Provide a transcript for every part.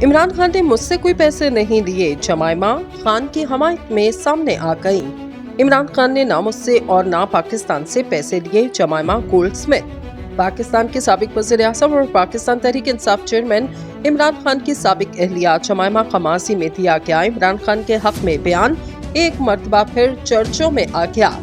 इमरान खान ने मुझसे कोई पैसे नहीं लिए, जमाइमा खान की हमायत में सामने आ गई। इमरान खान ने ना मुझसे और ना पाकिस्तान से पैसे लिए, जमाइमा गोल्डस्मिथ। पाकिस्तान के साबिक वज़ीर-ए-आज़म और पाकिस्तान तहरीक इंसाफ चेयरमैन इमरान खान की साबिक अहलिया जमाइमा खमासी में दिया गया इमरान खान के हक में बयान एक मर्तबा फिर चर्चों में आ गया।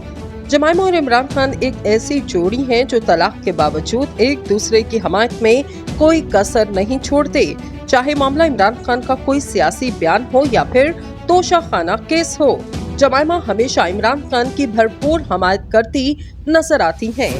जमाइमा और इमरान खान एक ऐसी जोड़ी हैं जो तलाक के बावजूद एक दूसरे की हमायत में कोई कसर नहीं छोड़ते, चाहे मामला इमरान खान का कोई सियासी बयान हो या फिर तोशाखाना केस हो। जमाइमा हमेशा इमरान खान की भरपूर हमायत करती नजर आती हैं।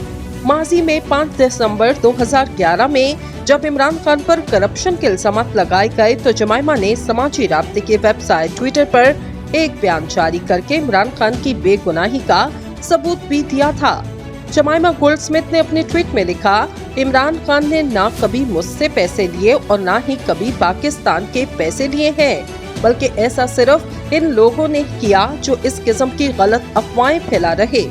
माजी में 5 दिसंबर 2011 में जब इमरान खान पर करप्शन के इल्जामात लगाए गए तो जमाइमा ने समाजी राब्ते की वेबसाइट ट्विटर पर एक बयान जारी करके इमरान खान की बेगुनाही का सबूत भी दिया था। जमाइमा गोल्डस्मिथ ने अपने ट्वीट में लिखा, इमरान खान ने ना कभी मुझसे पैसे लिए और ना ही कभी पाकिस्तान के पैसे लिए हैं, बल्कि ऐसा सिर्फ इन लोगों ने किया जो इस किस्म की गलत अफवाहें फैला रहे।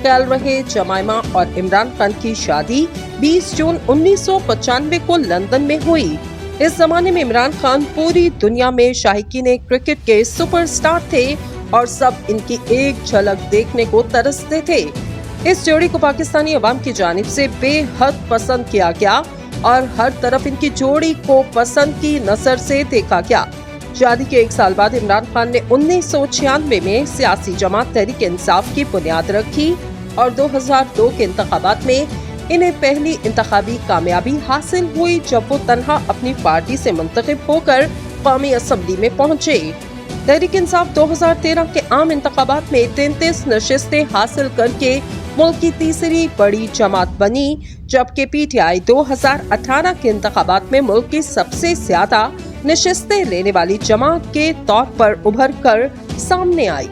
ख्याल रहे, जमाइमा और इमरान खान की शादी 20 जून 1995 को लंदन में हुई। इस जमाने में इमरान खान पूरी दुनिया में शाहीकीन क्रिकेट के सुपरस्टार थे और सब इनकी एक झलक देखने को तरसते थे। इस जोड़ी को पाकिस्तानी अवाम की जानिब से बेहद पसंद किया गया और हर तरफ इनकी जोड़ी को पसंद की नजर से देखा गया। शादी के 1 साल बाद इमरान खान ने 1996 में सियासी जमात तहरीक इंसाफ की बुनियाद रखी और 2002 के इंतखाबात में इन्हें पहली इंतखाबी कामयाबी हासिल हुई जब वो तन्हा अपनी पार्टी से मुंतखब होकर कौमी असम्बली में पहुंचे। तहरीक इंसाफ 2013 के आम इंतखाबात में 33 नशिस्तें हासिल करके मुल्क की तीसरी बड़ी जमात बनी, जबकि पीटीआई 2018 के इंतखाबात में मुल्क की सबसे ज्यादा नशिस्तें लेने वाली जमात के तौर पर उभर कर सामने आई।